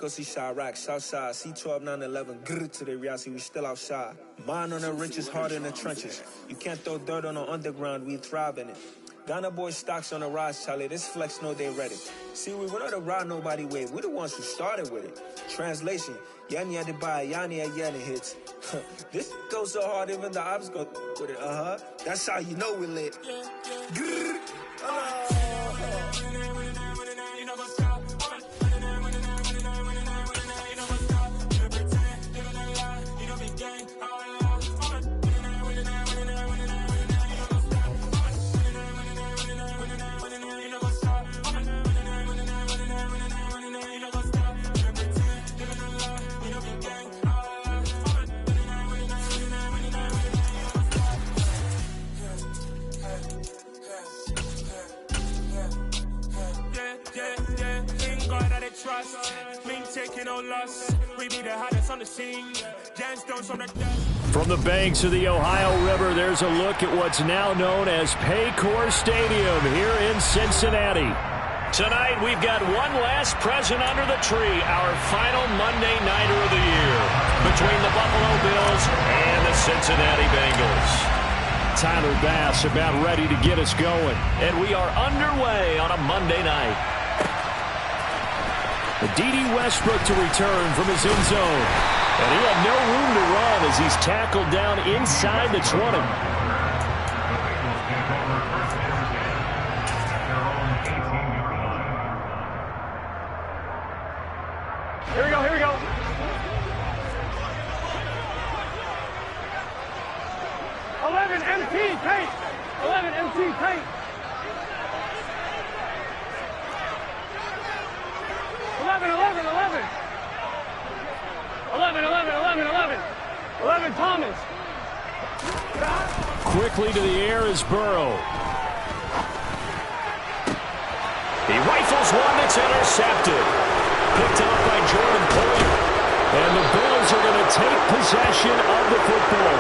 Go see Chirac, Southside, C12, 911, grrr to the reality, we still outside. Mine on the riches, hard in the trenches. You can't throw dirt on the underground, we thrive in it. Ghana boys stocks on the rise, Charlie, this flex know they ready. See, we were not the ride nobody wave, we the ones who started with it. Translation, Yani had to buy, Yani had Yanni hits. This goes so hard, even the ops go with it, That's how you know we lit. Grrr, From the banks of the Ohio River, there's a look at what's now known as Paycor Stadium here in Cincinnati. Tonight, we've got one last present under the tree, our final Monday nighter of the year, between the Buffalo Bills and the Cincinnati Bengals. Tyler Bass about ready to get us going, and we are underway on a Monday night. D.D. Westbrook to return from his end zone. And he had no room to run as he's tackled down inside the 20. Here we go, here we go. 11 MT paint. 11 MT paint. 11, 11, 11. 11, 11, 11, 11. 11 Thomas. Quickly to the air is Burrow. He rifles one that's intercepted. Picked up by Jordan Poyer. And the Bills are going to take possession of the football.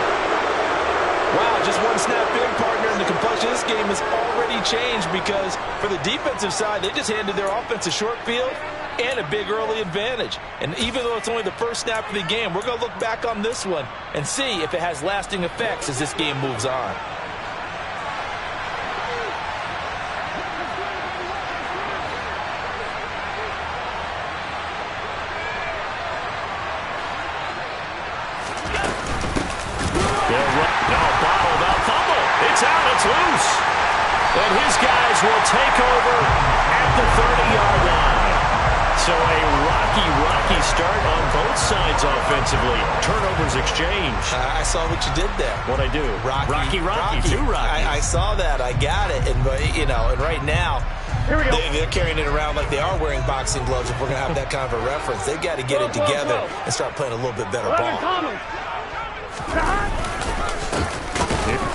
Wow, just one snap in, partner, and the complexion of this game has already changed because for the defensive side, they just handed their offense a short field and a big early advantage. And even though it's only the first snap of the game, we're going to look back on this one and see if it has lasting effects as this game moves on. It's out, it's loose. And his guys will take over at the 30-yard line. So a rocky start on both sides offensively. Turnovers exchanged. I saw what you did there. What'd I do? Rocky. Too rocky. I saw that. I got it. And, and right now, they're carrying it around like they are wearing boxing gloves if we're going to have that kind of a reference. They've got to get it together and start playing a little bit better ball.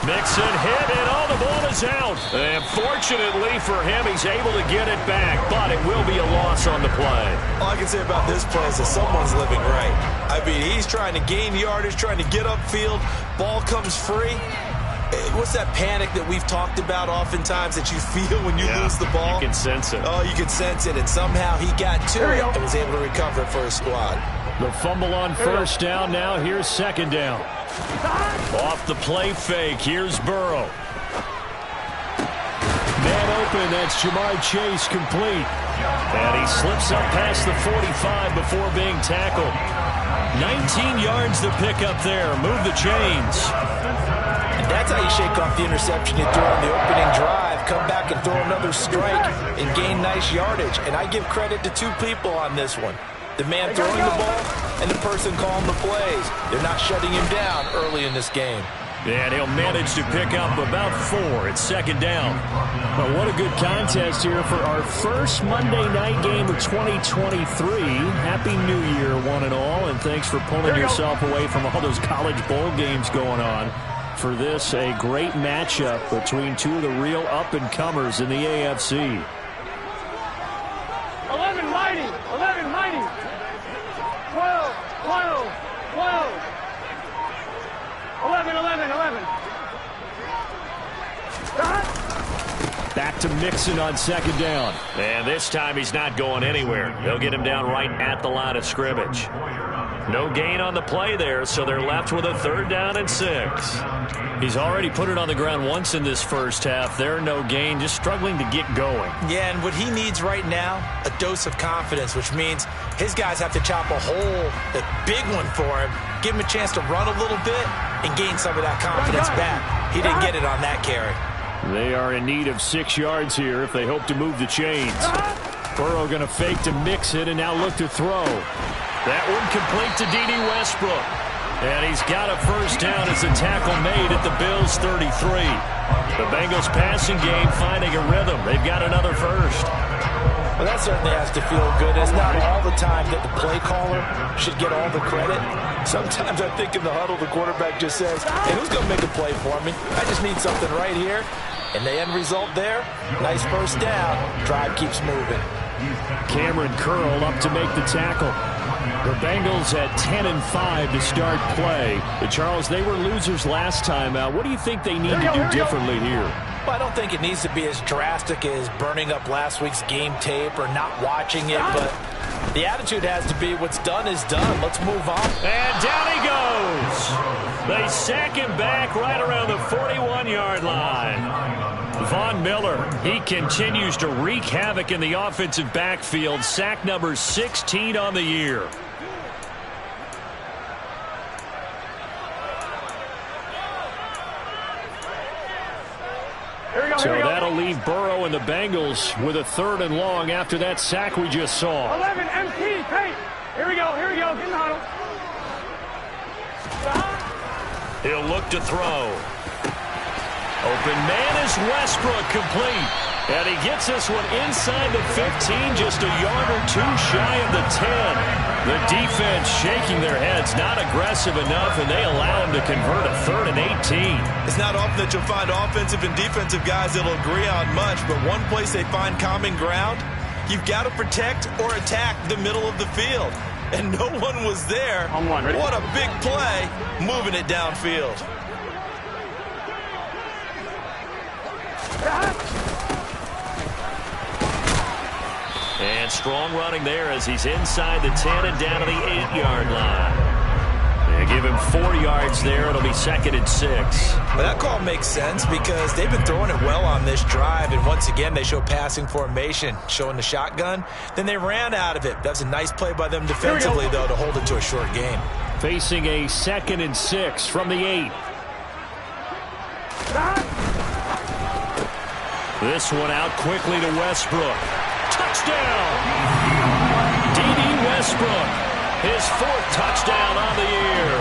Mixon hit, and the ball is out. And fortunately for him, he's able to get it back, but it will be a loss on the play. All I can say about this play is that someone's living right. I mean, he's trying to gain yardage, trying to get upfield. Ball comes free. What's that panic that we've talked about oftentimes that you feel when you lose the ball? You can sense it. Oh, you can sense it, and somehow he got to it and was able to recover it for his squad. The fumble on first down. Now here's second down. Off the play fake, here's Burrow. Man open, that's Jamar Chase complete. And he slips up past the 45 before being tackled. 19 yards to pick up there. Move the chains. And that's how you shake off the interception you threw on the opening drive. Come back and throw another strike and gain nice yardage. And I give credit to two people on this one. The man throwing the ball and the person calling the plays. They're not shutting him down early in this game. And he'll manage to pick up about 4 at second down. Well, what a good contest here for our first Monday night game of 2023. Happy New Year, one and all, and thanks for pulling yourself away from all those college bowl games going on. For this, a great matchup between two of the real up-and-comers in the AFC. 11 mighty, 11 mighty. 12, 12, 12. 11, 11, 11. Back to Mixon on second down. And this time he's not going anywhere. They'll get him down right at the line of scrimmage. No gain on the play there, so they're left with a 3rd down and 6. He's already put it on the ground once in this first half. There, no gain, just struggling to get going. Yeah, and what he needs right now, a dose of confidence, which means his guys have to chop a hole, a big one for him, give him a chance to run a little bit and gain some of that confidence back. He didn't get it on that carry. They are in need of 6 yards here if they hope to move the chains. Burrow going to fake to mix it and now look to throw. That one complete to D.D. Westbrook. And he's got a first down as a tackle made at the Bills' 33. The Bengals passing game finding a rhythm. They've got another first. Well, that certainly has to feel good. It's not all the time that the play caller should get all the credit. Sometimes I think in the huddle the quarterback just says, hey, who's going to make a play for me? I just need something right here. And the end result there, nice first down. Drive keeps moving. Cameron Curl up to make the tackle. The Bengals at 10-5 to start play. But Charles, they were losers last time out. What do you think they need to do differently here? Well, I don't think it needs to be as drastic as burning up last week's game tape or not watching it, but the attitude has to be what's done is done. Let's move on. And down he goes. They sack him back right around the 41-yard line. Von Miller, he continues to wreak havoc in the offensive backfield. Sack number 16 on the year. So that'll leave Burrow and the Bengals with a 3rd and long after that sack we just saw. 11 MT, paint. Here we go, get in the huddle. He'll look to throw. Open man is Westbrook, complete. And he gets this one inside the 15, just a yard or 2 shy of the 10. The defense shaking their heads, not aggressive enough, and they allow him to convert a 3rd and 18. It's not often that you'll find offensive and defensive guys that'll agree on much, but one place they find common ground, you've got to protect or attack the middle of the field. And no one was there. What a big play, moving it downfield. And strong running there as he's inside the 10 and down to the 8-yard line. They give him 4 yards there. It'll be 2nd and 6. Well, that call makes sense because they've been throwing it well on this drive, and once again they show passing formation, showing the shotgun. Then they ran out of it. That was a nice play by them defensively, though, to hold it to a short gain. Facing a 2nd and 6 from the 8. This one out quickly to Westbrook. Touchdown! D.D. Westbrook, his 4th touchdown on the year.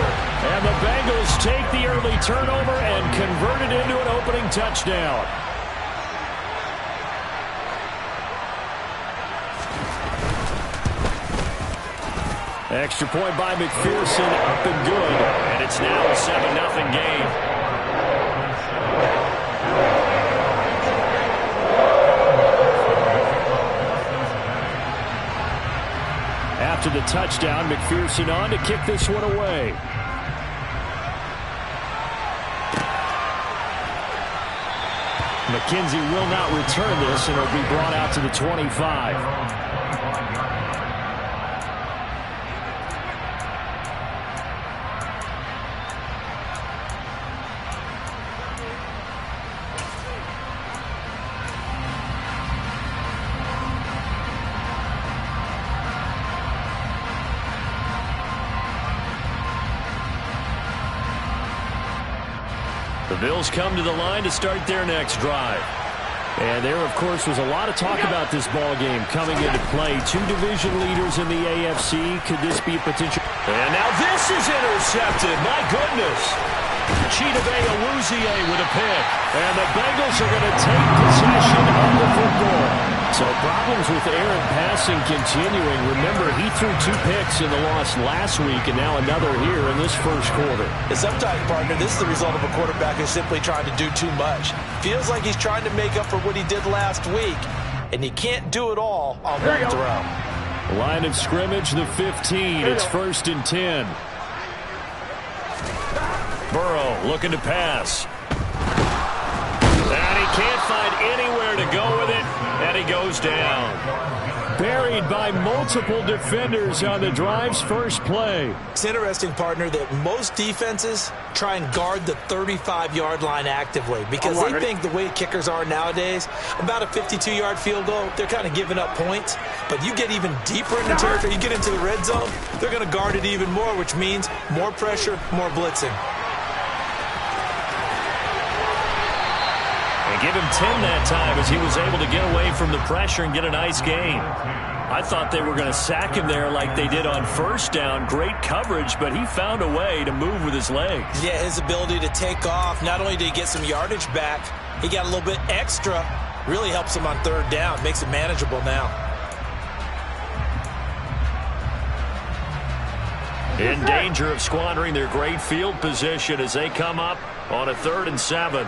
And the Bengals take the early turnover and convert it into an opening touchdown. Extra point by McPherson, up and good. And it's now a 7-0 game. After the touchdown, McPherson on to kick this one away. McKenzie will not return this, and it'll be brought out to the 25. The Bills come to the line to start their next drive. And there, of course, was a lot of talk about this ball game coming into play. 2 division leaders in the AFC. Could this be a potential? And now this is intercepted. My goodness. Chidobe Awuzie with a pick. And the Bengals are going to take possession of the football. So problems with errant passing continuing. Remember, he threw 2 picks in the loss last week and now another here in this first quarter. And sometimes, partner, this is the result of a quarterback who's simply trying to do too much. Feels like he's trying to make up for what he did last week, and he can't do it all on one throw. Line of scrimmage, the 15. It's 1st and 10. Burrow looking to pass. And he can't find anywhere to go with it, and he goes down. Buried by multiple defenders on the drive's first play. It's interesting, partner, that most defenses try and guard the 35-yard line actively because they think the way kickers are nowadays, about a 52-yard field goal, they're kind of giving up points. But you get even deeper in the territory, you get into the red zone, they're going to guard it even more, which means more pressure, more blitzing. And give him 10 that time as he was able to get away from the pressure and get a nice gain. I thought they were going to sack him there like they did on first down. Great coverage, but he found a way to move with his legs. Yeah, his ability to take off, not only did he get some yardage back, he got a little bit extra. Really helps him on third down, makes it manageable now. In danger of squandering their great field position as they come up on a 3rd and 7.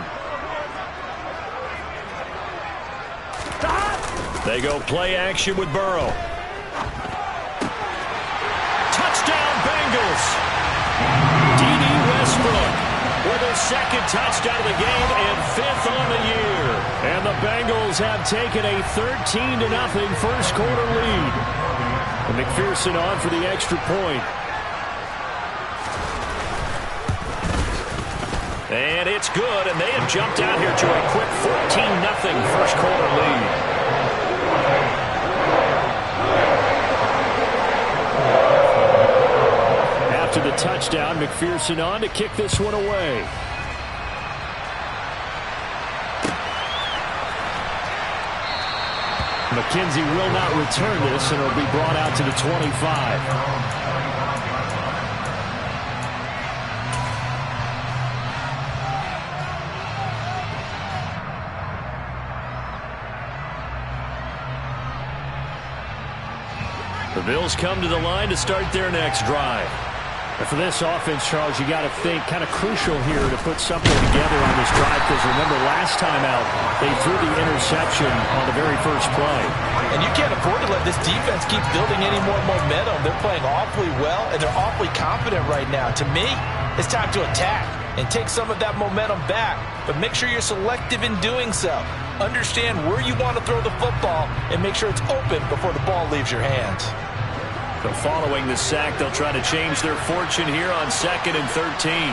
They go play action with Burrow. Touchdown, Bengals. D.D. Westbrook with his 2nd touchdown of the game and 5th on the year. And the Bengals have taken a 13-0 first quarter lead. And McPherson on for the extra point. And it's good, and they have jumped out here to a quick 14-0 first quarter lead. After the touchdown, McPherson on to kick this one away. McKenzie will not return this, and it'll be brought out to the 25. The Bills come to the line to start their next drive. And for this offense, Charles, you got to think kind of crucial here to put something together on this drive because remember last time out they threw the interception on the very first play. And you can't afford to let this defense keep building any more momentum. They're playing awfully well and they're awfully confident right now. To me, it's time to attack and take some of that momentum back. But make sure you're selective in doing so. Understand where you want to throw the football and make sure it's open before the ball leaves your hands. But following the sack, they'll try to change their fortune here on 2nd and 13.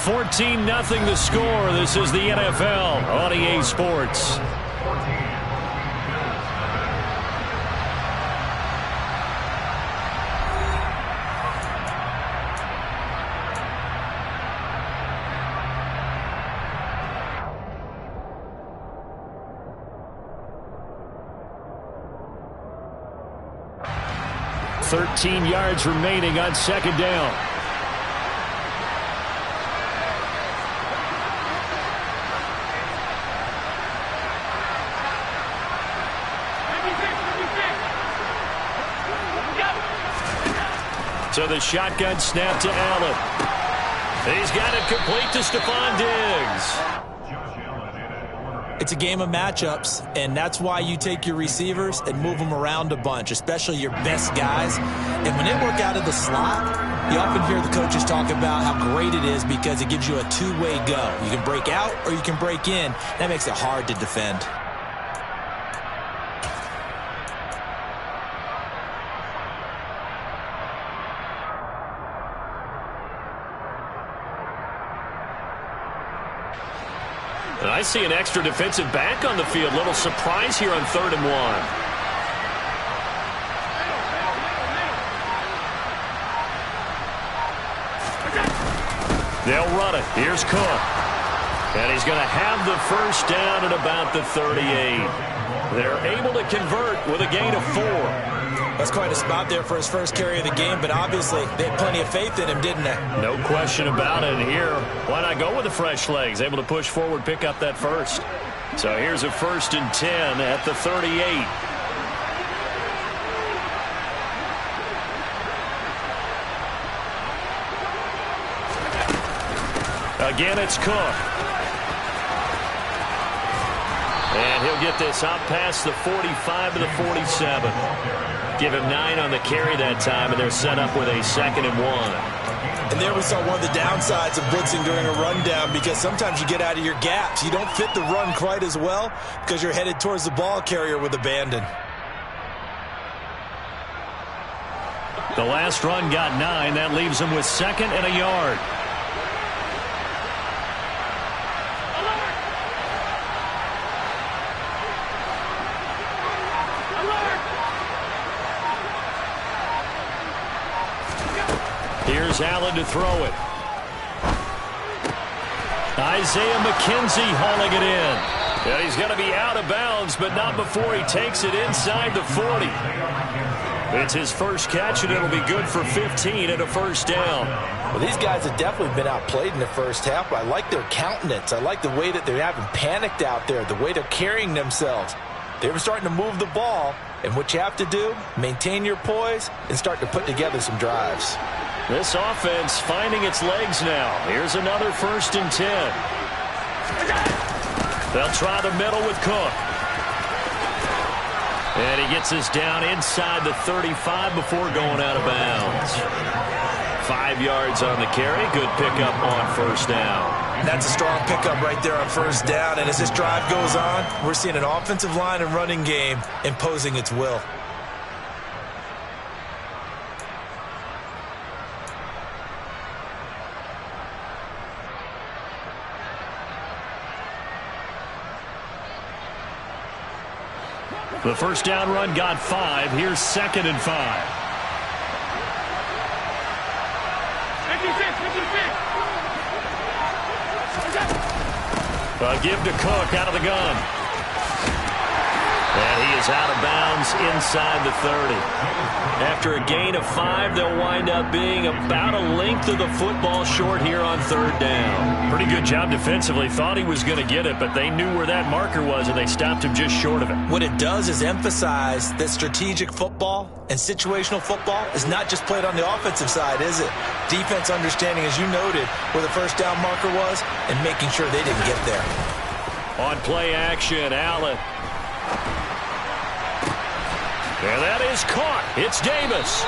$14-0 the score. This is the NFL on EA Sports. $13 yards remaining on 2nd down. So the shotgun snap to Allen. He's got it complete to Stephon Diggs. It's a game of matchups, and that's why you take your receivers and move them around a bunch, especially your best guys. And when they work out of the slot, you often hear the coaches talk about how great it is because it gives you a two-way go. You can break out or you can break in. That makes it hard to defend. And I see an extra defensive back on the field. Little surprise here on 3rd and 1. They'll run it. Here's Cook. And he's going to have the first down at about the 38. They're able to convert with a gain of 4. That's quite a spot there for his first carry of the game, but obviously they had plenty of faith in him, didn't they? No question about it. And here, why not go with the fresh legs? Able to push forward, pick up that first. So here's a 1st and 10 at the 38. Again, it's Cook. And he'll get this up past the 45 to the 47. Give him 9 on the carry that time, and they're set up with a 2nd and 1. And there we saw one of the downsides of blitzing during a rundown, because sometimes you get out of your gaps. You don't fit the run quite as well because you're headed towards the ball carrier with abandon. The last run got 9. That leaves him with 2nd and a yard. Here's Allen to throw it. Isaiah McKenzie hauling it in. And he's going to be out of bounds, but not before he takes it inside the 40. It's his first catch, and it'll be good for 15 and a first down. Well, these guys have definitely been outplayed in the first half, but I like their countenance. I like the way that they haven't panicked out there, the way they're carrying themselves. They were starting to move the ball, and what you have to do, maintain your poise and start to put together some drives. This offense finding its legs now. Here's another 1st and 10. They'll try the middle with Cook. And he gets us down inside the 35 before going out of bounds. 5 yards on the carry. Good pickup on first down. That's a strong pickup right there on first down. And as this drive goes on, we're seeing an offensive line and running game imposing its will. The first down run got 5. Here's 2nd and 5. 56. Give to Cook out of the gun. And he is out of bounds inside the 30. After a gain of 5, they'll wind up being about a length of the football short here on 3rd down. Pretty good job defensively. Thought he was going to get it, but they knew where that marker was, and they stopped him just short of it. What it does is emphasize that strategic football and situational football is not just played on the offensive side, is it? Defense understanding, as you noted, where the first down marker was and making sure they didn't get there. On play action, Allen. And that is caught. It's Davis.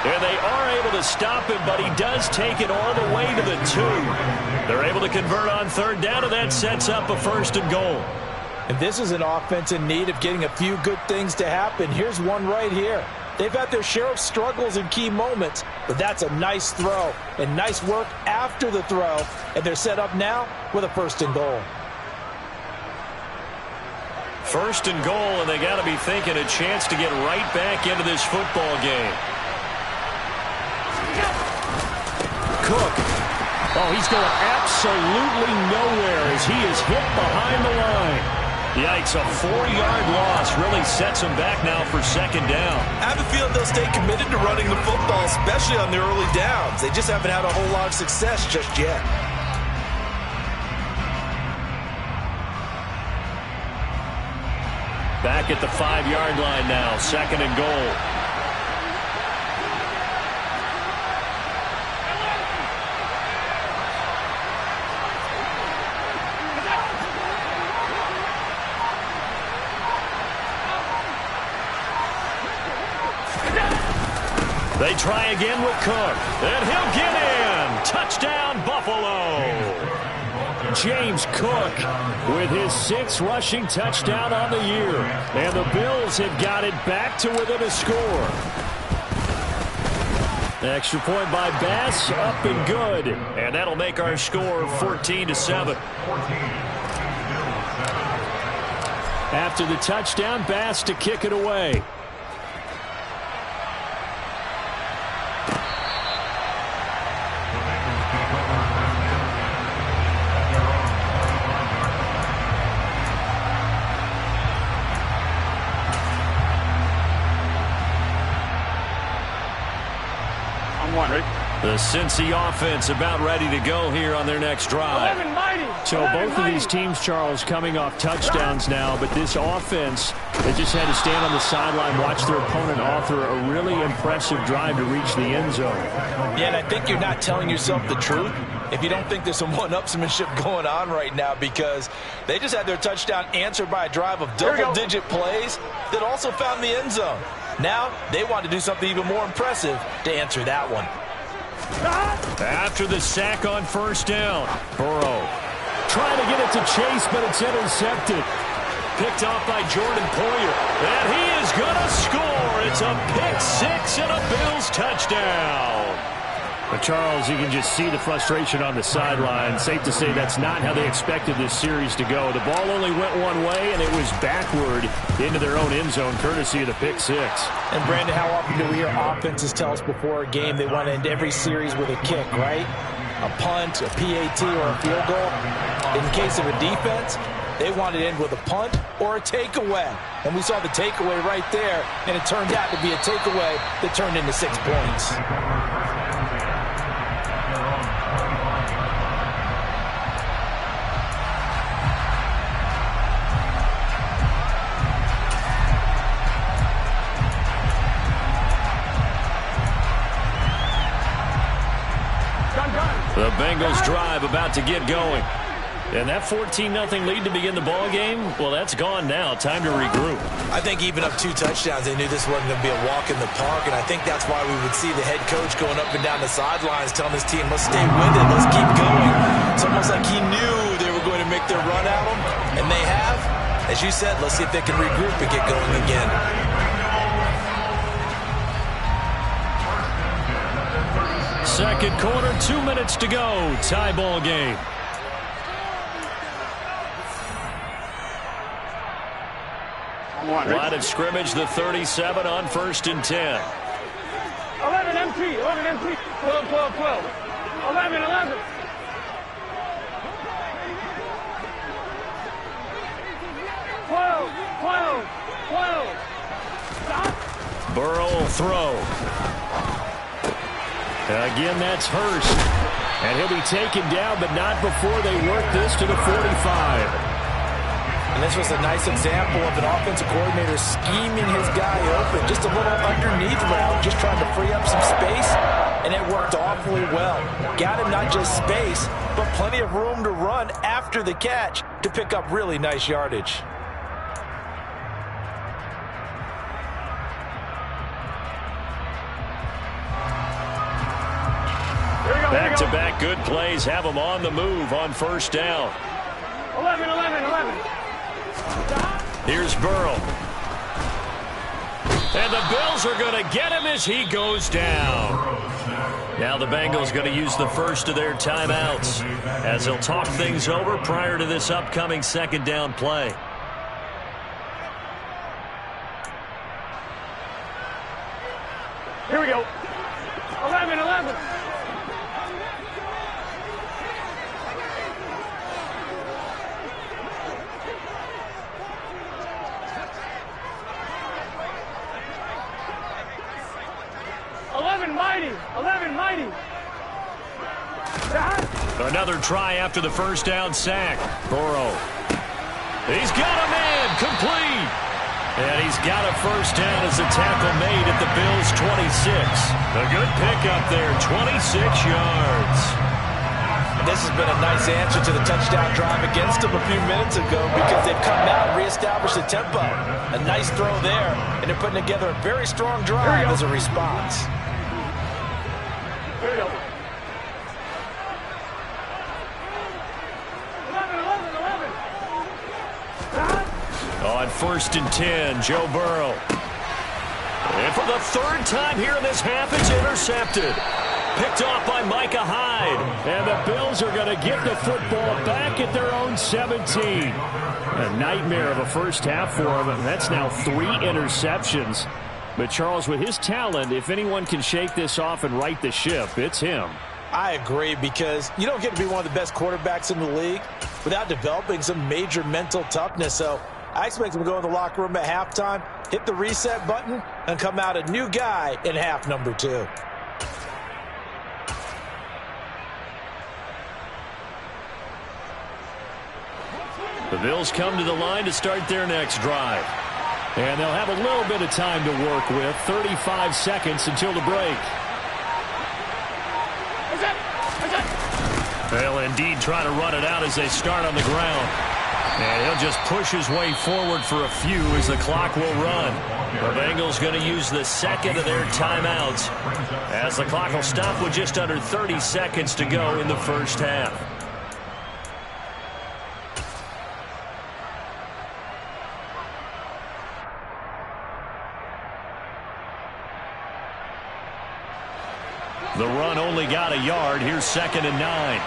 And they are able to stop him, but he does take it all the way to the 2. They're able to convert on 3rd down, and that sets up a 1st and goal. And this is an offense in need of getting a few good things to happen. Here's one right here. They've had their share of struggles in key moments, but that's a nice throw and nice work after the throw. And they're set up now with a 1st and goal. 1st and goal, and they got to be thinking a chance to get right back into this football game. Cook. Oh, he's going absolutely nowhere as he is hit behind the line. Yikes, a 4-yard loss really sets him back now for 2nd down. I have a feeling they'll stay committed to running the football, especially on the early downs. They just haven't had a whole lot of success just yet. Back at the 5-yard line now, 2nd and goal. They try again with Cook, and he'll get in. Touchdown, Buffalo. James Cook with his 6th rushing touchdown on the year. And the Bills have got it back to within a score. Extra point by Bass, up and good. And that'll make our score 14-7. After the touchdown, Bass to kick it away. The Cincy offense about ready to go here on their next drive. So both of these teams, Charles, coming off touchdowns now, but this offense, they just had to stand on the sideline, watch their opponent author a really impressive drive to reach the end zone. Yeah, and I think you're not telling yourself the truth if you don't think there's some one-upsmanship going on right now, because they just had their touchdown answered by a drive of double-digit plays that also found the end zone. Now they want to do something even more impressive to answer that one. After the sack on first down, Burrow trying to get it to Chase, but it's intercepted. Picked off by Jordan Poyer. And he is going to score. It's a pick-6 and a Bills touchdown. But Charles, you can just see the frustration on the sideline. Safe to say that's not how they expected this series to go. The ball only went one way, and it was backward into their own end zone, courtesy of the pick-6. And, Brandon, how often do we hear offenses tell us before a game they want to end every series with a kick, right? A punt, a PAT, or a field goal. In case of a defense, they want to end with a punt or a takeaway. And we saw the takeaway right there, and it turned out to be a takeaway that turned into 6 points. The Bengals drive about to get going. And that 14-0 lead to begin the ball game, well, that's gone now. Time to regroup. I think even up 2 touchdowns, they knew this wasn't going to be a walk in the park, and I think that's why we would see the head coach going up and down the sidelines telling his team, let's stay with it, let's keep going. It's almost like he knew they were going to make their run at him, and they have. As you said, let's see if they can regroup and get going again. Second quarter, 2 minutes to go. Tie ball game. Line of scrimmage, the 37 on 1st and 10. 11 MT, 11 MT, 12, 12, 12. 11, 11. Burrow will throw. Again, that's Hurst. And he'll be taken down, but not before they work this to the 45. And this was a nice example of an offensive coordinator scheming his guy open. Just a little underneath route, just trying to free up some space, and it worked awfully well. Got him not just space, but plenty of room to run after the catch to pick up really nice yardage. Back-to-back good plays have them on the move on first down. 11, 11, 11. Here's Burrow. And the Bills are going to get him as he goes down. Now the Bengals going to use the first of their timeouts as they'll talk things over prior to this upcoming second down play. Here we go. 11, 11. Mighty. Another try after the first down sack. Burrow. He's got a man complete. And he's got a first down as the tackle made at the Bills' 26. A good pickup there, 26 yards. And this has been a nice answer to the touchdown drive against them a few minutes ago because they've come out and reestablished the tempo. A nice throw there, and they're putting together a very strong drive as a response. Here we go. 11, 11, 11. On 1st and 10, Joe Burrow. And for the 3rd time here in this half, it's intercepted. Picked off by Micah Hyde. And the Bills are going to get the football back at their own 17. A nightmare of a first half for him. And that's now 3 interceptions. But, Charles, with his talent, if anyone can shake this off and right the ship, it's him. I agree, because you don't get to be one of the best quarterbacks in the league without developing some major mental toughness. So I expect him to go in the locker room at halftime, hit the reset button, and come out a new guy in half number 2. The Bills come to the line to start their next drive. And they'll have a little bit of time to work with. 35 seconds until the break. They'll indeed try to run it out as they start on the ground. And he'll just push his way forward for a few as the clock will run. The Bengals going to use the second of their timeouts as the clock will stop with just under 30 seconds to go in the first half. The run only got a yard. Here's 2nd and 9.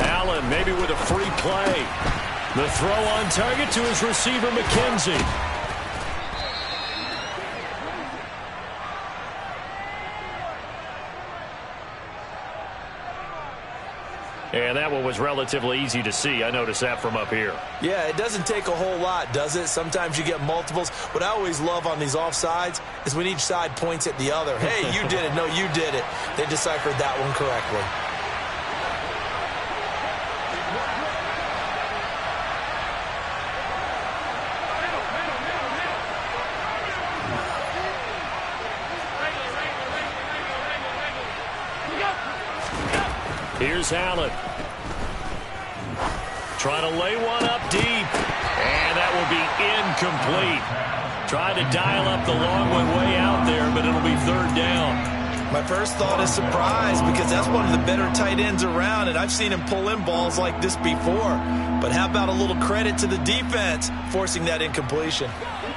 Allen maybe with a free play. The throw on target to his receiver, McKenzie. And that one was relatively easy to see. I noticed that from up here. Yeah, it doesn't take a whole lot, does it? Sometimes you get multiples. What I always love on these offsides is when each side points at the other. Hey, you did it. No, you did it. They deciphered that one correctly. Here's Allen. Trying to lay one up deep. And that will be incomplete. Tried to dial up the long way out there, but it'll be 3rd down. My first thought is surprise because that's one of the better tight ends around, and I've seen him pull in balls like this before. But how about a little credit to the defense forcing that incompletion?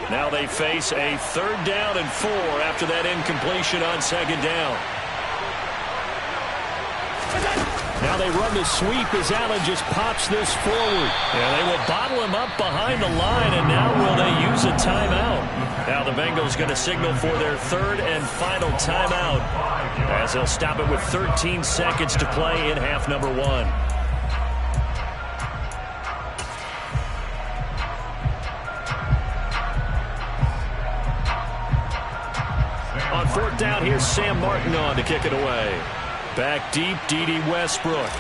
Now they face a 3rd down and 4 after that incompletion on 2nd down. Now they run the sweep as Allen just pops this forward. And they will bottle him up behind the line, and now will they use a timeout? Now the Bengals going to signal for their 3rd and final timeout as they'll stop it with 13 seconds to play in half number 1. On 4th down, here's Sam Martin on to kick it away. Back deep, D.D. Westbrook.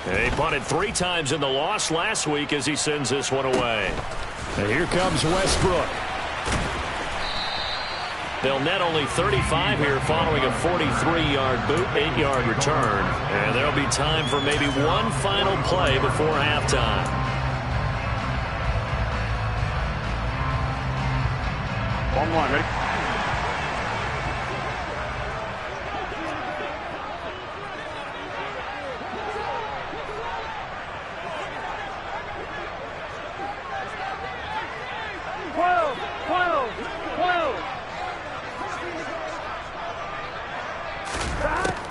He punted 3 times in the loss last week as he sends this one away. And here comes Westbrook. They'll net only 35 here following a 43-yard boot, 8-yard return. And there'll be time for maybe one final play before halftime. On 1, ready?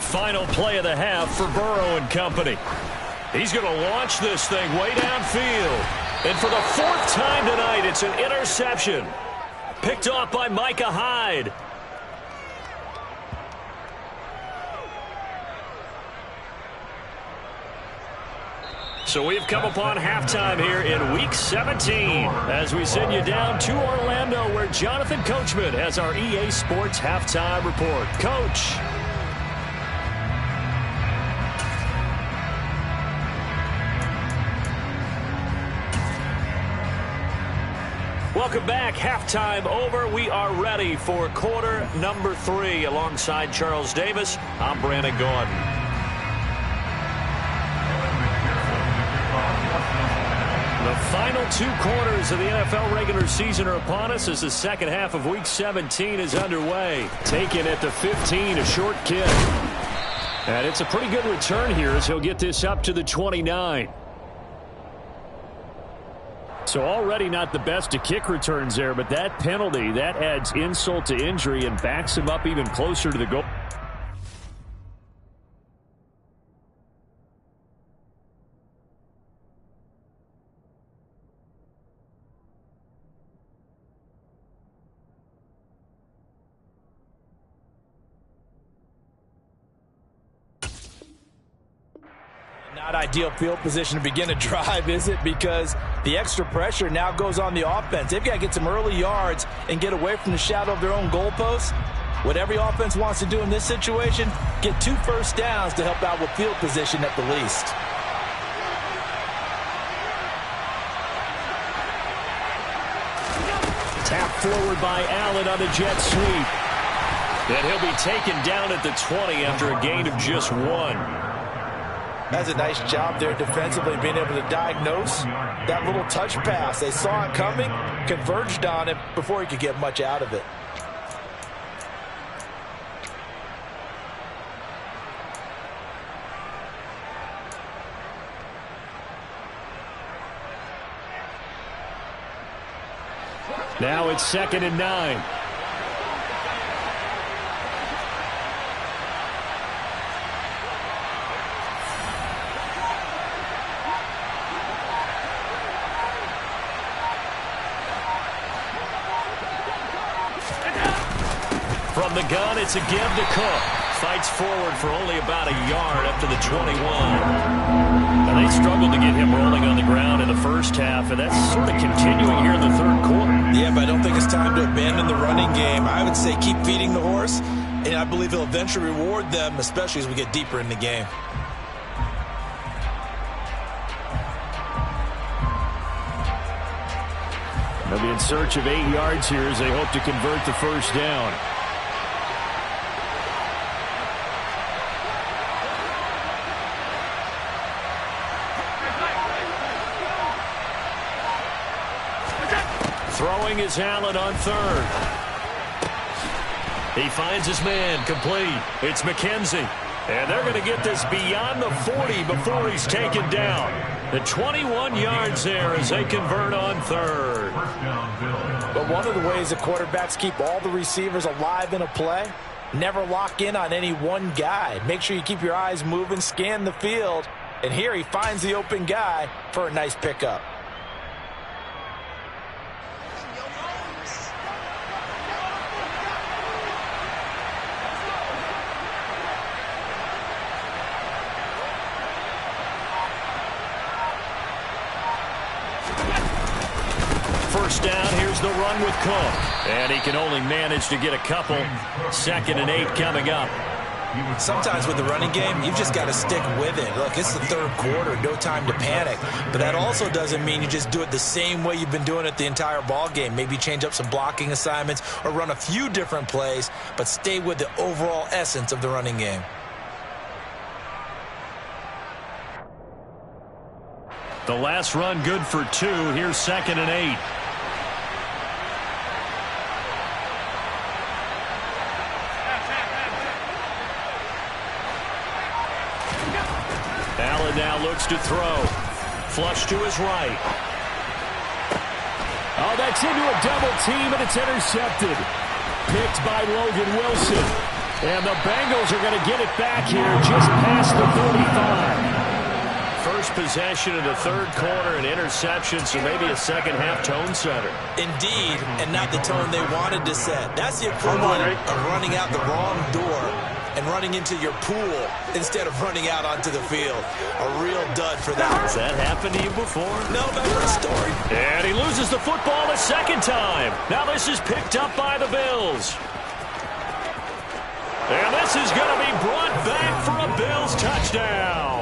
Final play of the half for Burrow and company. He's going to launch this thing way downfield. And for the 4th time tonight, it's an interception. Picked off by Micah Hyde. So we've come upon halftime here in Week 17 as we send you down to Orlando where Jonathan Coachman has our EA Sports Halftime Report. Coach. Welcome back. Halftime over. We are ready for quarter number 3. Alongside Charles Davis, I'm Brandon Gordon. The final 2 quarters of the NFL regular season are upon us as the second half of Week 17 is underway. Taken at the 15, a short kick. And it's a pretty good return here as he'll get this up to the 29. So already not the best of kick returns there, but that penalty, that adds insult to injury and backs him up even closer to the goal. Not ideal field position to begin a drive, is it? Because the extra pressure now goes on the offense. They've got to get some early yards and get away from the shadow of their own goalposts. What every offense wants to do in this situation, get 2 first downs to help out with field position at the least. Tapped forward by Allen on the jet sweep. And he'll be taken down at the 20 after a gain of just 1. That's a nice job there defensively, being able to diagnose that little touch pass. They saw it coming, converged on it before he could get much out of it. Now it's 2nd and 9. From the gun, it's a give to Cook. Fights forward for only about a yard up to the 21. And they struggled to get him rolling on the ground in the first half, and that's sort of continuing here in the third quarter. Yeah, but I don't think it's time to abandon the running game. I would say keep feeding the horse, and I believe he'll eventually reward them, especially as we get deeper in the game. They'll be in search of 8 yards here as they hope to convert the first down. Throwing is Allen on 3rd. He finds his man, complete. It's McKenzie. And they're going to get this beyond the 40 before he's taken down. The 21 yards there as they convert on 3rd. But one of the ways the quarterbacks keep all the receivers alive in a play, never lock in on any one guy. Make sure you keep your eyes moving, scan the field. And here he finds the open guy for a nice pickup. First down, here's the run with Cook. And he can only manage to get a couple. 2nd and 8 coming up. Sometimes with the running game, you've just got to stick with it. Look, it's the third quarter, no time to panic. But that also doesn't mean you just do it the same way you've been doing it the entire ball game. Maybe change up some blocking assignments or run a few different plays, but stay with the overall essence of the running game. The last run good for 2. Here's 2nd and 8. Allen now looks to throw. Flush to his right. Oh, that's into a double team, and it's intercepted. Picked by Logan Wilson. And the Bengals are going to get it back here just past the 45. First possession of the third quarter, an interception, so maybe a second-half tone setter. Indeed, and not the tone they wanted to set. That's the equivalent of running out the wrong door and running into your pool instead of running out onto the field. A real dud for that. Has that happened to you before? No, but I've heard a story. And he loses the football a second time. Now this is picked up by the Bills. And this is going to be brought back for a Bills touchdown.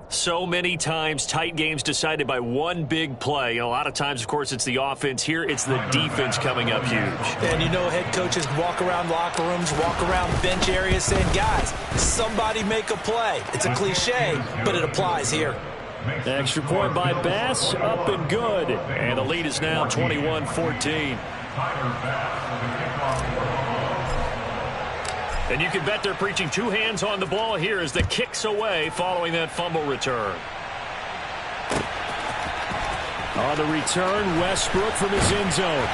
So many times, tight games decided by one big play. A lot of times, of course, it's the offense. Here, it's the defense coming up huge. And you know, head coaches walk around locker rooms, walk around bench areas saying, guys, somebody make a play. It's a cliche, but it applies here. Extra point by Bass, up and good. And the lead is now 21-14. And you can bet they're preaching 2 hands on the ball here as the kick's away following that fumble return. On the return, Westbrook from his end zone.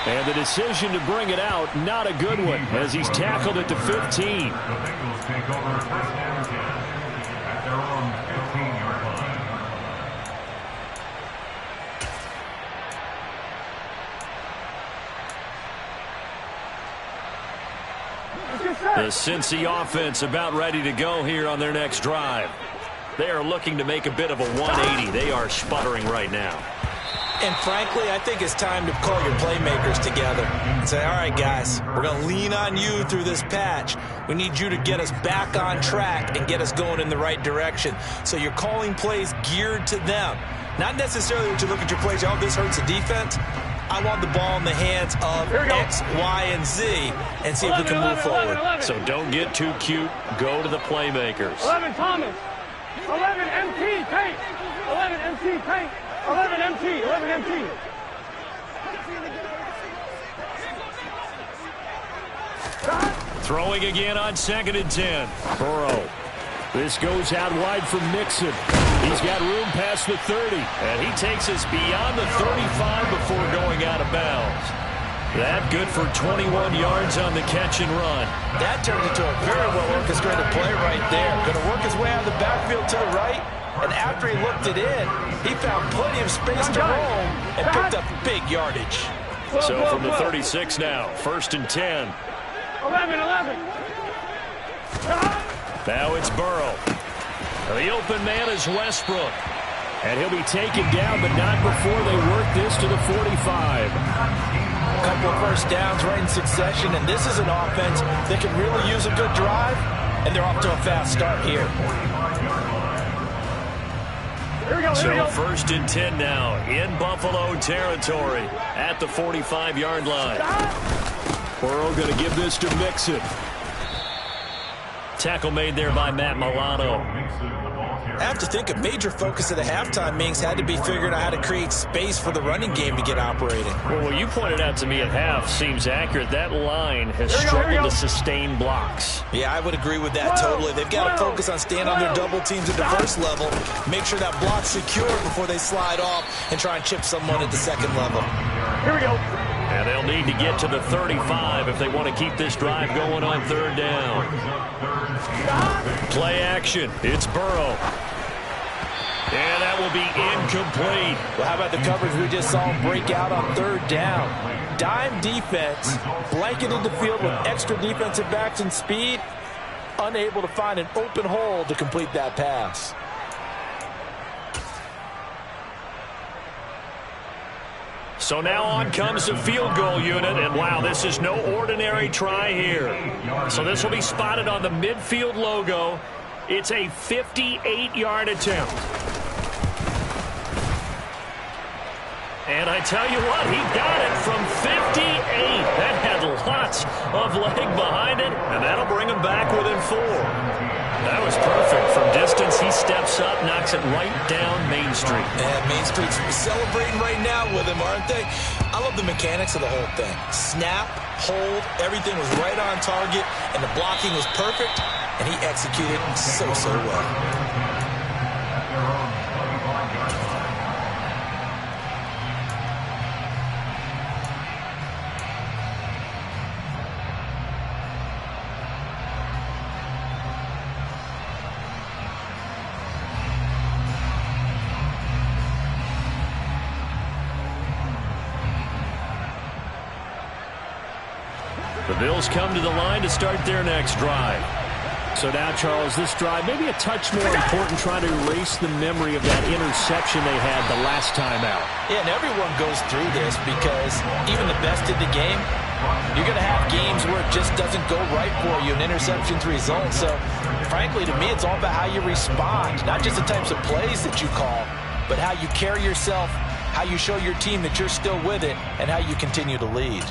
And the decision to bring it out, not a good one, as he's tackled at the 15. The Bengals take over first down and 10 at their own 15-yard line. The Cincy offense about ready to go here on their next drive. They are looking to make a bit of a 180. They are sputtering right now. And frankly, I think it's time to call your playmakers together and say, all right, guys, we're going to lean on you through this patch. We need you to get us back on track and get us going in the right direction. So you're calling plays geared to them. Not necessarily when you look at your plays, oh, this hurts the defense. I want the ball in the hands of X, Y, and Z and see if we can move forward. 11. So don't get too cute. Go to the playmakers. 11 Thomas. 11 MT, Tank. 11 MT, Tank. 11 MT, 11 MT. Throwing again on 2nd and 10. Burrow. This goes out wide from Mixon. He's got room past the 30, and he takes us beyond the 35 before going out of bounds. That good for 21 yards on the catch and run. That turned into a very well-orchestrated play right there. Going to work his way out of the backfield to the right, and after he looked it in, he found plenty of space to roam and picked up big yardage. So from the 36 now, 1st and 10. 11. Now it's Burrow. The open man is Westbrook. And he'll be taken down, but not before they work this to the 45. A couple of first downs right in succession, and this is an offense that can really use a good drive, and they're off to a fast start here. So 1st and 10 now in Buffalo territory at the 45-yard line. Burrow going to give this to Mixon. Tackle made there by Matt Milano. I have to think a major focus of the halftime meetings had to be figuring out how to create space for the running game to get operating. Well, what you pointed out to me at half seems accurate. That line has struggled to sustain blocks. Yeah, I would agree with that totally. They've got to focus on staying on their double teams at the first level, make sure that block's secure before they slide off and try and chip someone at the second level. Here we go. And they'll need to get to the 35 if they want to keep this drive going on 3rd down. Play action. It's Burrow. And that will be incomplete. Well, how about the coverage we just saw him break out on 3rd down? Dime defense, blanketed the field with extra defensive backs and speed, unable to find an open hole to complete that pass. So now on comes the field goal unit, and wow, this is no ordinary try here. So this will be spotted on the midfield logo. It's a 58-yard attempt. And I tell you what, he got it from 58. That had lots of leg behind it, and that'll bring him back within 4. That was perfect. From distance, he steps up, knocks it right down Main Street. And Main Street's celebrating right now with him, aren't they? I love the mechanics of the whole thing. Snap, hold, everything was right on target, and the blocking was perfect, and he executed so well. The Bills come to the line to start their next drive. So now, Charles, this drive maybe a touch more important, trying to erase the memory of that interception they had the last time out. Yeah, and everyone goes through this because even the best in the game, you're going to have games where it just doesn't go right for you, and interceptions result. So, frankly, to me, it's all about how you respond, not just the types of plays that you call, but how you carry yourself, how you show your team that you're still with it, and how you continue to lead.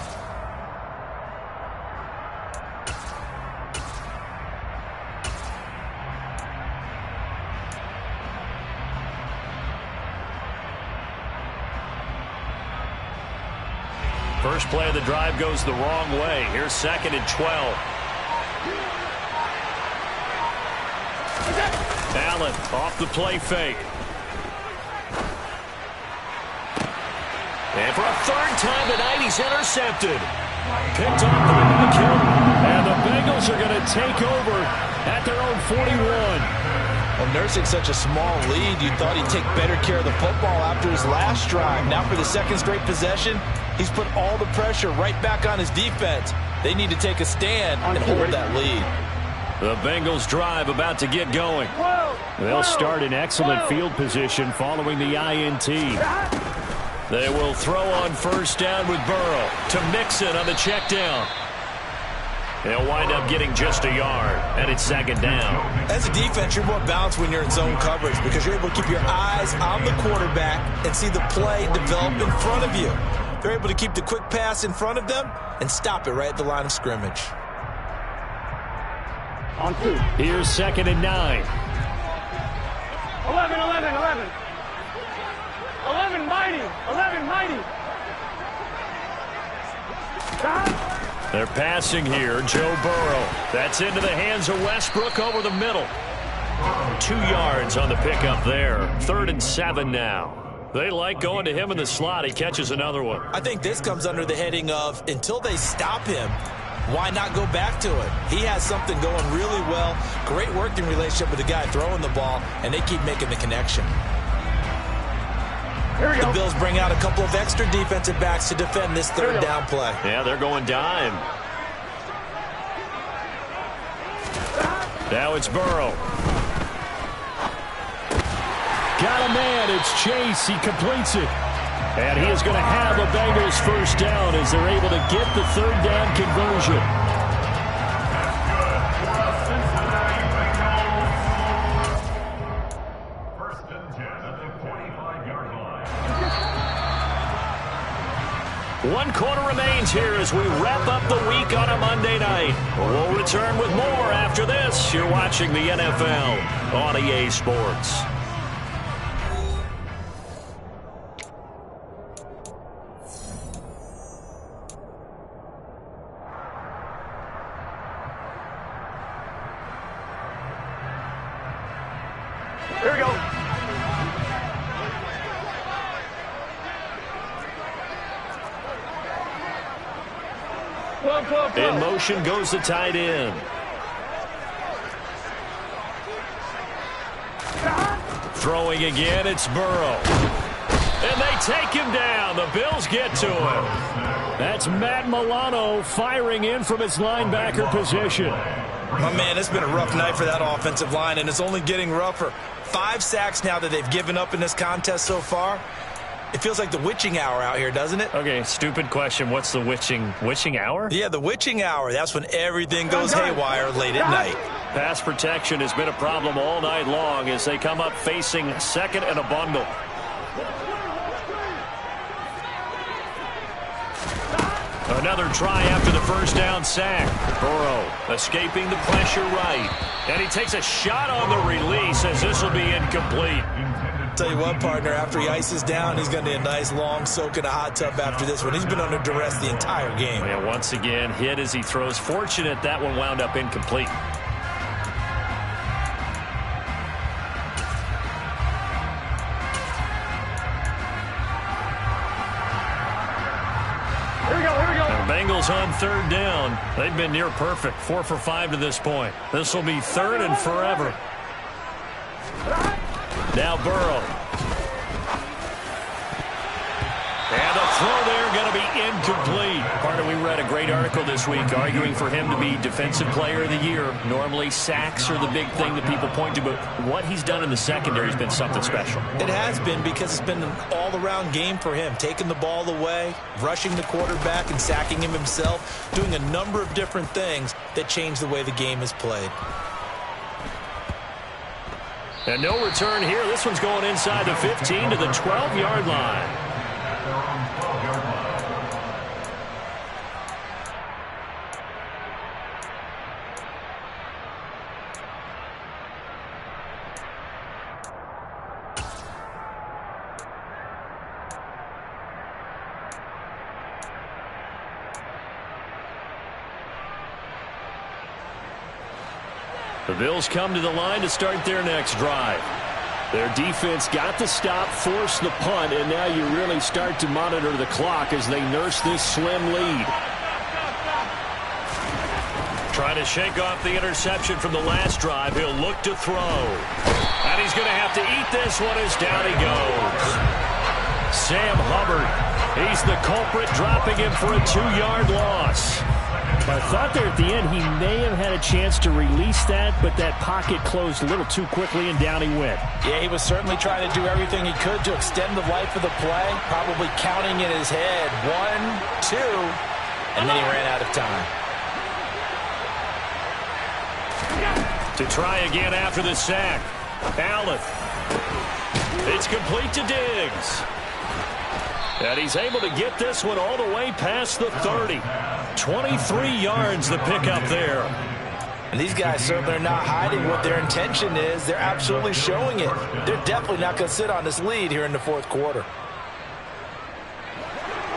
First play of the drive goes the wrong way. Here's 2nd and 12. Allen off the play fake. And for a 3rd time tonight, he's intercepted. Picked off by McKill. And the Bengals are going to take over at their own 41. Well, nursing such a small lead, you thought he'd take better care of the football after his last drive. Now for the 2nd straight possession, he's put all the pressure right back on his defense. They need to take a stand and hold that lead. The Bengals drive about to get going. They'll start in excellent field position following the INT. They will throw on first down with Burrow to Mixon on the check down. They'll wind up getting just a yard, and it's second down. As a defense, you're more balanced when you're in zone coverage because you're able to keep your eyes on the quarterback and see the play develop in front of you. They're able to keep the quick pass in front of them and stop it right at the line of scrimmage. On 2. Here's 2nd and 9. 11, 11, 11. 11 mighty. 11 mighty. Stop. They're passing here. Joe Burrow. That's into the hands of Westbrook over the middle. 2 yards on the pickup there. 3rd and 7 now. They like going to him in the slot. He catches another one. I think this comes under the heading of until they stop him, why not go back to it? He has something going really well. Great working relationship with the guy throwing the ball, and they keep making the connection. Here we go. The Bills bring out a couple of extra defensive backs to defend this 3rd down play. Yeah, they're going dime. Now it's Burrow. Got a man. It's Chase. He completes it. And he is going to have a Bengals first down as they're able to get the 3rd down conversion. First and 10 at the 45-yard line. 1 quarter remains here as we wrap up the week on a Monday night. We'll return with more after this. You're watching the NFL on EA Sports. Here we go. In motion goes the tight end. Throwing again, it's Burrow. And they take him down. The Bills get to him. That's Matt Milano firing in from his linebacker position. My man, it's been a rough night for that offensive line, and it's only getting rougher. 5 sacks now that they've given up in this contest so far. It feels like the witching hour out here, doesn't it? Okay, stupid question. What's the witching hour? Yeah, the witching hour. That's when everything goes haywire late at night. Pass protection has been a problem all night long as they come up facing 2nd and a bundle. Another try after the first down sack. Burrow escaping the pressure right. And he takes a shot on the release as this will be incomplete. Tell you what, partner, after he ices down, he's going to need a nice long soak in a hot tub after this one. He's been under duress the entire game. And once again, hit as he throws. Fortunate that one wound up incomplete. Bengals on 3rd down. They've been near perfect. 4 for 5 to this point. This will be 3rd and forever. Now Burrow. And the throw there going to be incomplete. Partner, we read a great article this week arguing for him to be Defensive Player of the Year. Normally sacks are the big thing that people point to, but what he's done in the secondary has been something special. It has been because it's been an all-around game for him. Taking the ball away, rushing the quarterback and sacking him himself, doing a number of different things that change the way the game is played. And no return here. This one's going inside the 15 to the 12-yard line. The Bills come to the line to start their next drive. Their defense got the stop, forced the punt, and now you really start to monitor the clock as they nurse this slim lead. Trying to shake off the interception from the last drive. He'll look to throw. And he's going to have to eat this one as down he goes. Sam Hubbard, he's the culprit, dropping him for a 2-yard loss. I thought there at the end he may have had a chance to release that, but that pocket closed a little too quickly, and down he went. Yeah, he was certainly trying to do everything he could to extend the life of the play, probably counting in his head 1, 2, and then he ran out of time. To try again after the sack. Allen. It's complete to Diggs. And he's able to get this one all the way past the 30. 23 yards the pickup there. And these guys certainly are not hiding what their intention is. They're absolutely showing it. They're definitely not going to sit on this lead here in the fourth quarter.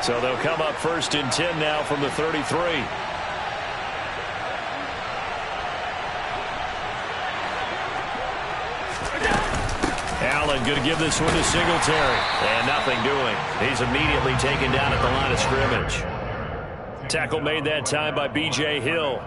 So they'll come up 1st and 10 now from the 33. Allen going to give this one to Singletary. And nothing doing. He's immediately taken down at the line of scrimmage. Tackle made that time by B.J. Hill.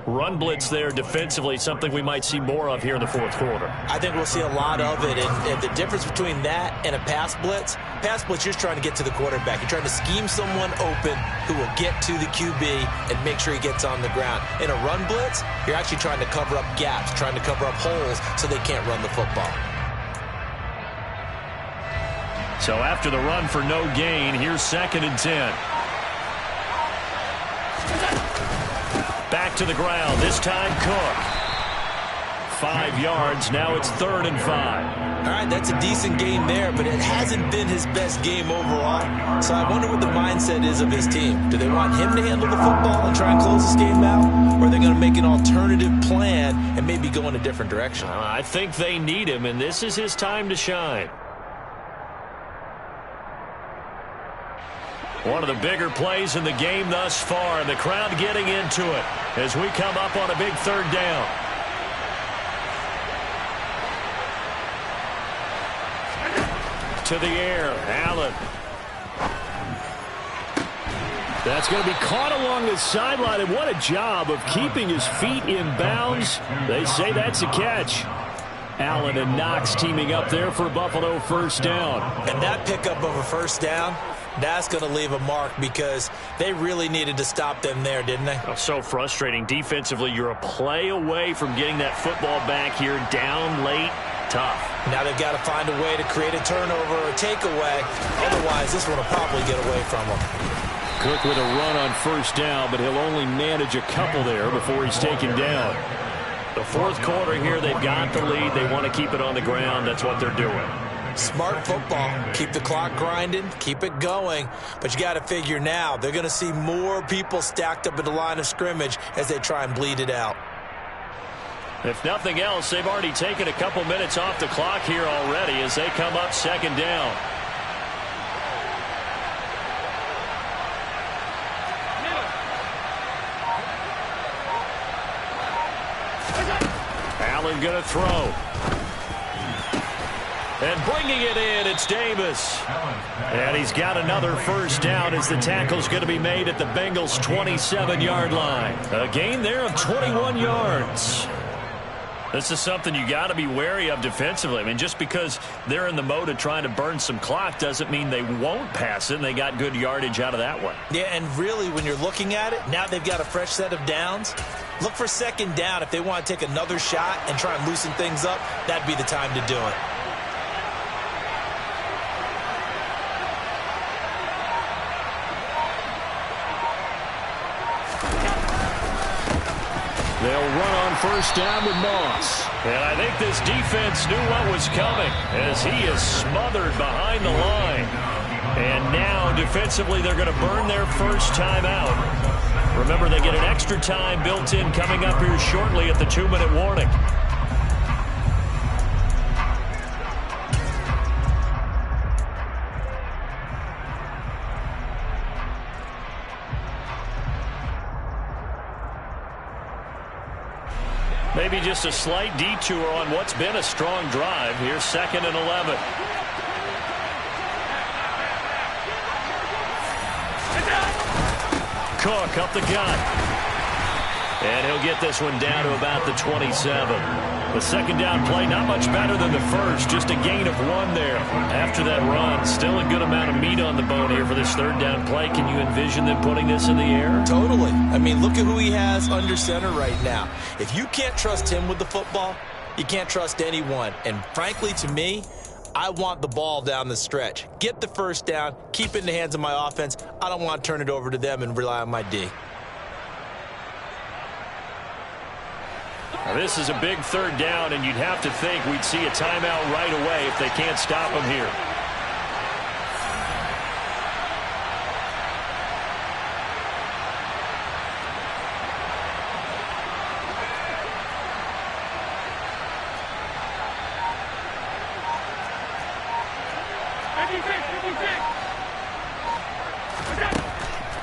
Run blitz there defensively, something we might see more of here in the fourth quarter. I think we'll see a lot of it. And the difference between that and a pass blitz, you're just trying to get to the quarterback. You're trying to scheme someone open who will get to the QB and make sure he gets on the ground. In a run blitz, you're actually trying to cover up gaps, trying to cover up holes so they can't run the football. So after the run for no gain, here's 2nd and 10. Back to the ground, this time Cook. 5 yards, now it's 3rd and 5. All right, that's a decent game there, but it hasn't been his best game overall. So I wonder what the mindset is of his team. Do they want him to handle the football and try and close this game out? Or are they going to make an alternative plan and maybe go in a different direction? I think they need him, and this is his time to shine. One of the bigger plays in the game thus far, and the crowd getting into it as we come up on a big 3rd down. To the air, Allen. That's going to be caught along the sideline, and what a job of keeping his feet in bounds. They say that's a catch. Allen and Knox teaming up there for Buffalo 1st down. And that pickup of a 1st down, that's going to leave a mark because they really needed to stop them there, didn't they? Oh, so frustrating. Defensively, you're a play away from getting that football back here, down late, tough. Now they've got to find a way to create a turnover or a takeaway. Otherwise, this one will probably get away from them. Cook with a run on 1st down, but he'll only manage a couple there before he's taken down. The fourth quarter here, they've got the lead. They want to keep it on the ground. That's what they're doing. Smart football. Keep the clock grinding. Keep it going. But you got to figure now, they're going to see more people stacked up at the line of scrimmage as they try and bleed it out. If nothing else, they've already taken a couple minutes off the clock here already as they come up 2nd down. Allen going to throw. And bringing it in, it's Davis. And he's got another 1st down as the tackle's going to be made at the Bengals' 27-yard line. A gain there of 21 yards. This is something you got to be wary of defensively. I mean, just because they're in the mode of trying to burn some clock doesn't mean they won't pass it, and they got good yardage out of that one. Yeah, and really, when you're looking at it, now they've got a fresh set of downs. Look for 2nd down. If they want to take another shot and try and loosen things up, that'd be the time to do it. They'll run on 1st down with Moss. And I think this defense knew what was coming as he is smothered behind the line. And now defensively they're going to burn their 1st time out. Remember, they get an extra time built in coming up here shortly at the 2-minute warning. Maybe just a slight detour on what's been a strong drive. Here's 2nd and 11. Cook up the gut. And he'll get this one down to about the 27. The second down play, not much better than the first. Just a gain of 1 there. After that run, still a good amount of meat on the bone here for this third down play. Can you envision them putting this in the air? Totally. I mean, look at who he has under center right now. If you can't trust him with the football, you can't trust anyone. And frankly, to me, I want the ball down the stretch. Get the first down, keep it in the hands of my offense. I don't want to turn it over to them and rely on my D. Now, this is a big third down, and you'd have to think we'd see a timeout right away if they can't stop him here.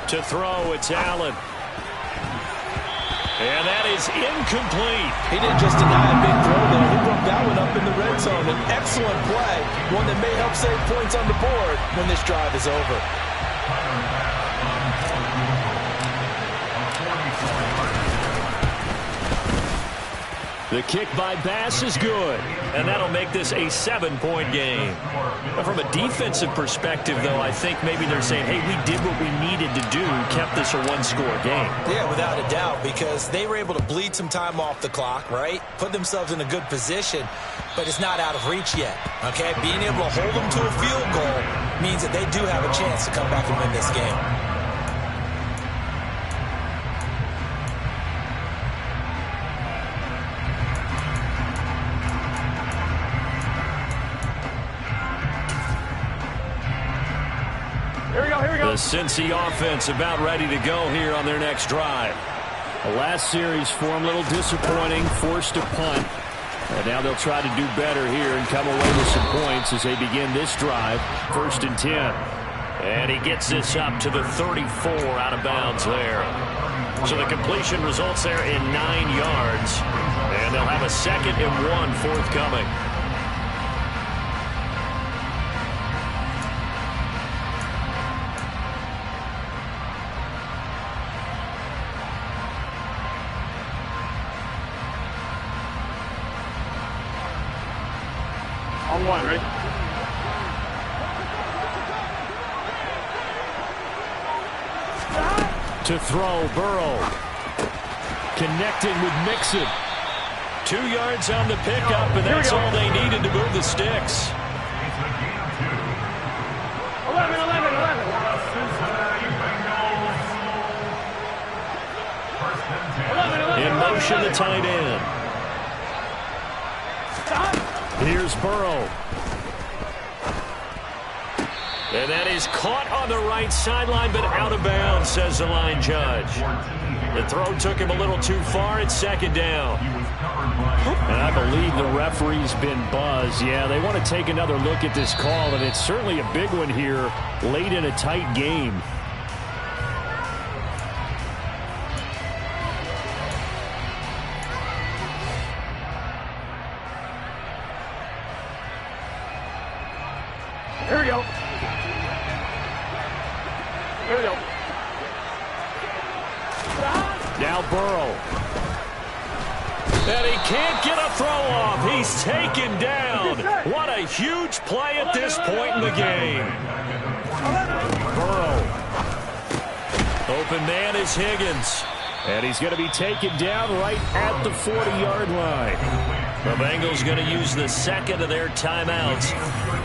To throw, it's Allen. And that is incomplete. He didn't just deny a big throw there. He broke that one up in the red zone. An excellent play, one that may help save points on the board when this drive is over. The kick by Bass is good, and that'll make this a 7-point game. But from a defensive perspective, though, I think maybe they're saying, hey, we did what we needed to do, kept this a one-score game. Yeah, without a doubt, because they were able to bleed some time off the clock, right? Put themselves in a good position, but it's not out of reach yet, okay? Being able to hold them to a field goal means that they do have a chance to come back and win this game. The Cincy offense about ready to go here on their next drive. The last series for them, a little disappointing, forced a punt. And now they'll try to do better here and come away with some points as they begin this drive. 1st and 10. And he gets this up to the 34 out of bounds there. So the completion results there in 9 yards. And they'll have a 2nd and 1 forthcoming. On 1, ready? To throw, Burrow. Connecting with Mixon. 2 yards on the pickup, and that's all they needed to move the sticks. 11. In motion, the tight end. Here's Burrow. And that is caught on the right sideline, but out of bounds, says the line judge. The throw took him a little too far. It's 2nd down. And I believe the referee's been buzzed. Yeah, they want to take another look at this call, and it's certainly a big one here late in a tight game. Here we go. Now Burrow. And he can't get a throw off. He's taken down. What a huge play at this point in the game. Burrow. Open man is Higgins. And he's going to be taken down right at the 40-yard line. The Bengals going to use the 2nd of their timeouts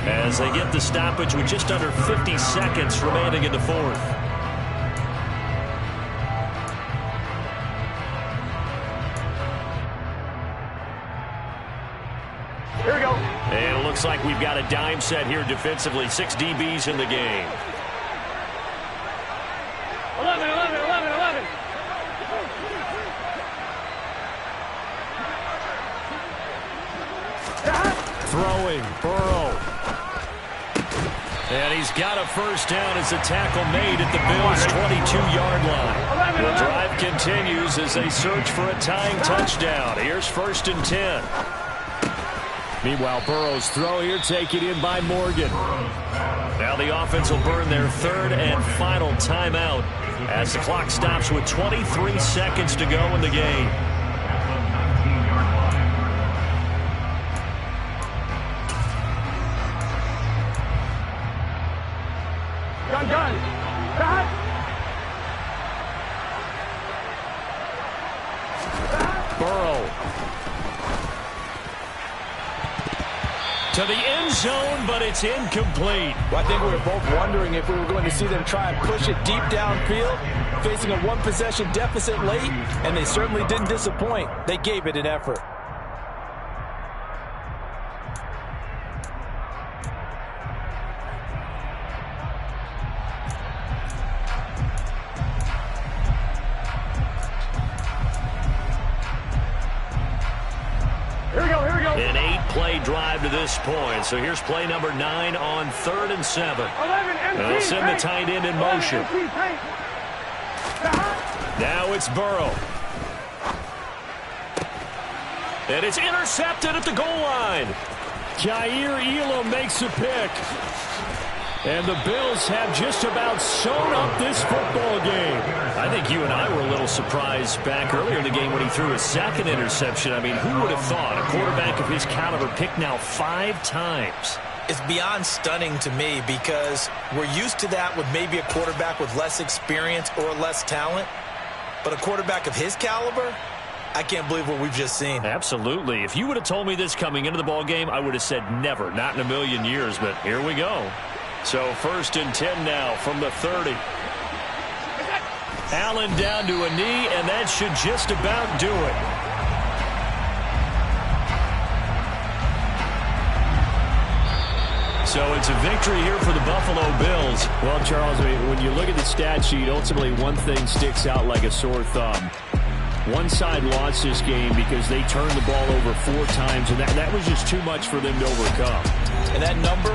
as they get the stoppage with just under 50 seconds remaining in the 4th. Here we go. And it looks like we've got a dime set here defensively. 6 DBs in the game. 11. Throwing, Burrow. And he's got a first down as a tackle made at the Bills' 22-yard line. The drive continues as they search for a tying touchdown. Here's 1st and 10. Meanwhile, Burrow's throw here taken in by Morgan. Now the offense will burn their 3rd and final timeout as the clock stops with 23 seconds to go in the game. zone, but it's incomplete. Well, I think we were both wondering if we were going to see them try and push it deep downfield, facing a one-possession deficit late, and they certainly didn't disappoint. They gave it an effort. An 8-play drive to this point. So here's play number 9 on 3rd and 7. They'll send the tight end in motion. Now it's Burrow. And it's intercepted at the goal line. Jair Elam makes a pick. And the Bills have just about sewn up this football game. I think you and I were a little surprised back earlier in the game when he threw his second interception. I mean, who would have thought a quarterback of his caliber picked now 5 times? It's beyond stunning to me because we're used to that with maybe a quarterback with less experience or less talent. But a quarterback of his caliber, I can't believe what we've just seen. Absolutely. If you would have told me this coming into the ball game, I would have said never, not in a million years. But here we go. So 1st and 10 now from the 30. Allen down to a knee, and that should just about do it. So it's a victory here for the Buffalo Bills. Well, Charles, I mean, when you look at the stat sheet, ultimately one thing sticks out like a sore thumb. One side lost this game because they turned the ball over 4 times, and that was just too much for them to overcome. And that number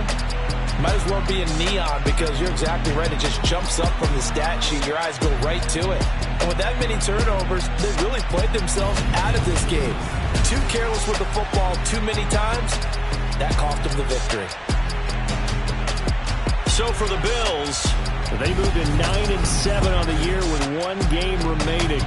might as well be in neon because you're exactly right. It just jumps up from the stat sheet. Your eyes go right to it. And with that many turnovers, they really played themselves out of this game. Too careless with the football too many times. That cost them the victory. So for the Bills, They moved to 9-7 on the year with 1 game remaining.